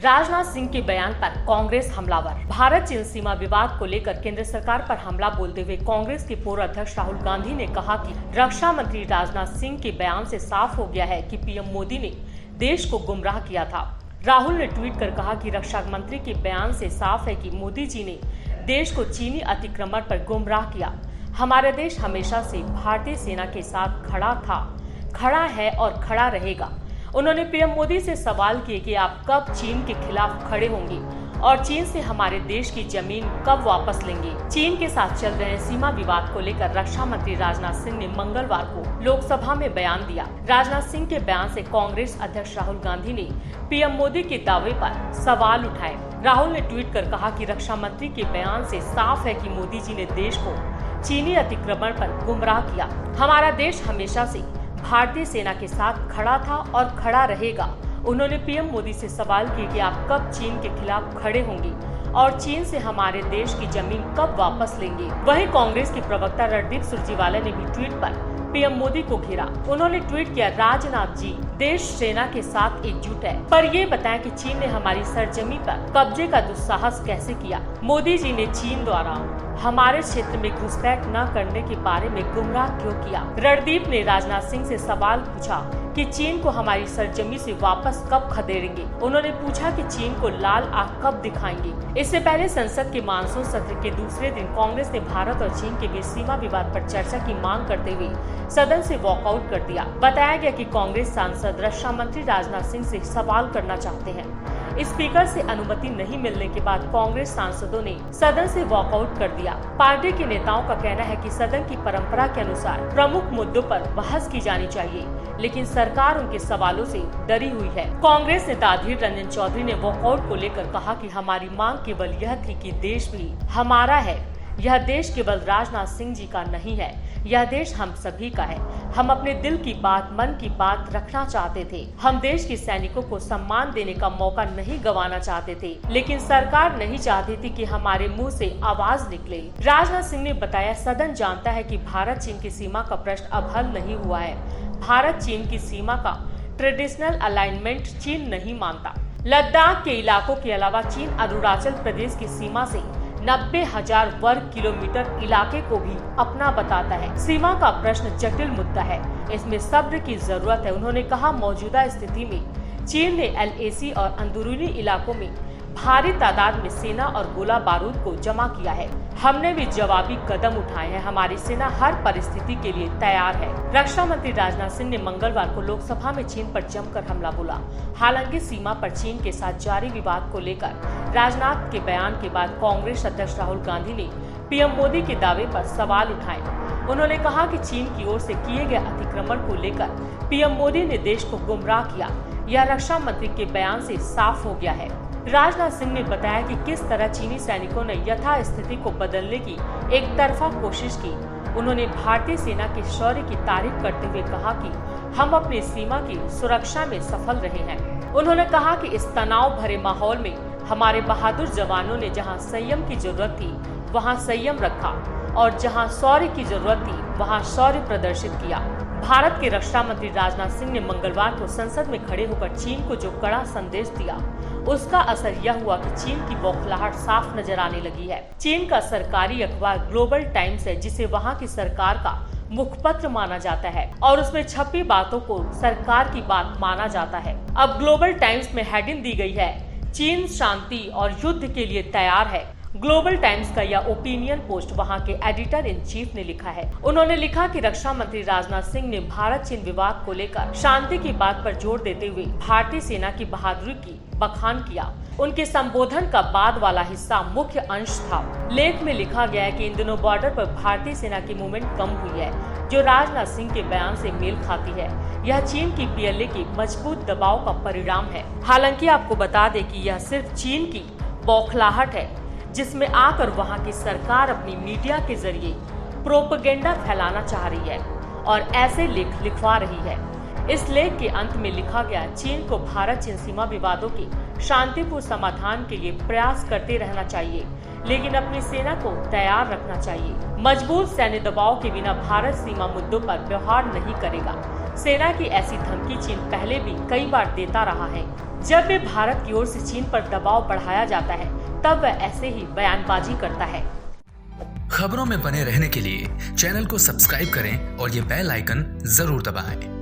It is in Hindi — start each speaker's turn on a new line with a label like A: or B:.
A: राजनाथ सिंह के बयान पर कांग्रेस हमलावर। भारत चीन सीमा विवाद को लेकर केंद्र सरकार पर हमला बोलते हुए कांग्रेस के पूर्व अध्यक्ष राहुल गांधी ने कहा कि रक्षा मंत्री राजनाथ सिंह के बयान से साफ हो गया है कि पीएम मोदी ने देश को गुमराह किया था। राहुल ने ट्वीट कर कहा कि रक्षा मंत्री के बयान से साफ है कि मोदी जी ने देश को चीनी अतिक्रमण पर गुमराह किया। हमारा देश हमेशा से भारतीय सेना के साथ खड़ा था, खड़ा है और खड़ा रहेगा। उन्होंने पीएम मोदी से सवाल किए कि आप कब चीन के खिलाफ खड़े होंगे और चीन से हमारे देश की जमीन कब वापस लेंगे। चीन के साथ चल रहे सीमा विवाद को लेकर रक्षा मंत्री राजनाथ सिंह ने मंगलवार को लोकसभा में बयान दिया। राजनाथ सिंह के बयान से कांग्रेस अध्यक्ष राहुल गांधी ने पीएम मोदी के दावे पर सवाल उठाए। राहुल ने ट्वीट कर कहा कि रक्षा मंत्री के बयान से साफ है कि मोदी जी ने देश को चीनी अतिक्रमण पर गुमराह किया। हमारा देश हमेशा से भारतीय सेना के साथ खड़ा था और खड़ा रहेगा। उन्होंने पीएम मोदी से सवाल किया कि आप कब चीन के खिलाफ खड़े होंगे और चीन से हमारे देश की जमीन कब वापस लेंगे। वहीं कांग्रेस के प्रवक्ता रणदीप सुरजेवाला ने भी ट्वीट पर पीएम मोदी को घेरा। उन्होंने ट्वीट किया, राजनाथ जी देश सेना के साथ एकजुट है, पर ये बताएं कि चीन ने हमारी सरजमी पर कब्जे का दुस्साहस कैसे किया। मोदी जी ने चीन द्वारा हमारे क्षेत्र में घुसपैठ न करने के बारे में गुमराह क्यों किया। रणदीप ने राजनाथ सिंह से सवाल पूछा कि चीन को हमारी सरजमी से वापस कब खदेड़ेंगे। उन्होंने पूछा कि चीन को लाल आंख कब दिखाएंगे। इससे पहले संसद के मानसून सत्र के दूसरे दिन कांग्रेस ने भारत और चीन के बीच सीमा विवाद पर चर्चा की मांग करते हुए सदन से वॉकआउट कर दिया। बताया गया कि कांग्रेस सांसद रक्षा मंत्री राजनाथ सिंह से सवाल करना चाहते हैं। स्पीकर से अनुमति नहीं मिलने के बाद कांग्रेस सांसदों ने सदन से वॉकआउट कर दिया। पार्टी के नेताओं का कहना है कि सदन की परंपरा के अनुसार प्रमुख मुद्दों पर बहस की जानी चाहिए, लेकिन सरकार उनके सवालों से डरी हुई है। कांग्रेस नेता अधीर रंजन चौधरी ने वॉकआउट को लेकर कहा कि हमारी मांग केवल यह थी कि देश भी हमारा है। यह देश केवल राजनाथ सिंह जी का नहीं है, यह देश हम सभी का है। हम अपने दिल की बात, मन की बात रखना चाहते थे। हम देश के सैनिकों को सम्मान देने का मौका नहीं गंवाना चाहते थे, लेकिन सरकार नहीं चाहती थी कि हमारे मुंह से आवाज निकले। राजनाथ सिंह ने बताया, सदन जानता है कि भारत चीन की सीमा का प्रश्न अब हल नहीं हुआ है। भारत चीन की सीमा का ट्रेडिशनल अलाइनमेंट चीन नहीं मानता। लद्दाख के इलाकों के अलावा चीन अरुणाचल प्रदेश की सीमा से 90,000 वर्ग किलोमीटर इलाके को भी अपना बताता है। सीमा का प्रश्न जटिल मुद्दा है, इसमें सब्र की जरूरत है। उन्होंने कहा, मौजूदा स्थिति में चीन ने LAC और अंदरूनी इलाकों में भारी तादाद में सेना और गोला बारूद को जमा किया है। हमने भी जवाबी कदम उठाए हैं। हमारी सेना हर परिस्थिति के लिए तैयार है। रक्षा मंत्री राजनाथ सिंह ने मंगलवार को लोकसभा में चीन पर जमकर हमला बोला। हालांकि सीमा पर चीन के साथ जारी विवाद को लेकर राजनाथ के बयान के बाद कांग्रेस अध्यक्ष राहुल गांधी ने पीएम मोदी के दावे पर सवाल उठाए। उन्होंने कहा कि चीन की ओर से किए गए अतिक्रमण को लेकर पीएम मोदी ने देश को गुमराह किया। यह रक्षा मंत्री के बयान से साफ हो गया है। राजनाथ सिंह ने बताया कि किस तरह चीनी सैनिकों ने यथास्थिति को बदलने की एक तरफा कोशिश की। उन्होंने भारतीय सेना के शौर्य की तारीफ करते हुए कहा कि हम अपनी सीमा की सुरक्षा में सफल रहे हैं। उन्होंने कहा कि इस तनाव भरे माहौल में हमारे बहादुर जवानों ने जहां संयम की जरूरत थी वहां संयम रखा और जहां शौर्य की जरूरत थी वहां शौर्य प्रदर्शित किया। भारत के रक्षा मंत्री राजनाथ सिंह ने मंगलवार को संसद में खड़े होकर चीन को जो कड़ा संदेश दिया, उसका असर यह हुआ कि चीन की बौखलाहट साफ नजर आने लगी है। चीन का सरकारी अखबार ग्लोबल टाइम्स है, जिसे वहां की सरकार का मुखपत्र माना जाता है और उसमें छपी बातों को सरकार की बात माना जाता है। अब ग्लोबल टाइम्स में हेडिंग दी गई है, चीन शांति और युद्ध के लिए तैयार है। ग्लोबल टाइम्स का यह ओपिनियन पोस्ट वहां के एडिटर इन चीफ ने लिखा है। उन्होंने लिखा कि रक्षा मंत्री राजनाथ सिंह ने भारत चीन विवाद को लेकर शांति की बात पर जोर देते हुए भारतीय सेना की बहादुरी की बखान किया। उनके संबोधन का बाद वाला हिस्सा मुख्य अंश था। लेख में लिखा गया है कि इन दिनों बॉर्डर पर भारतीय सेना की मूवमेंट कम हुई है, जो राजनाथ सिंह के बयान से मेल खाती है। यह चीन की PLA की मजबूत दबाव का परिणाम है। हालांकि आपको बता दें कि यह सिर्फ चीन की बौखलाहट है, जिसमें आकर वहां की सरकार अपनी मीडिया के जरिए प्रोपेगेंडा फैलाना चाह रही है और ऐसे लेख लिखवा रही है। इस लेख के अंत में लिखा गया, चीन को भारत चीन सीमा विवादों के शांतिपूर्ण समाधान के लिए प्रयास करते रहना चाहिए, लेकिन अपनी सेना को तैयार रखना चाहिए। मजबूत सैन्य दबाव के बिना भारत सीमा मुद्दों पर व्यवहार नहीं करेगा। सेना की ऐसी धमकी चीन पहले भी कई बार देता रहा है, जब भी भारत की ओर से चीन पर दबाव बढ़ाया जाता है तब वह ऐसे ही बयानबाजी करता है।
B: खबरों में बने रहने के लिए चैनल को सब्सक्राइब करें और ये बेल आइकन जरूर दबाएं।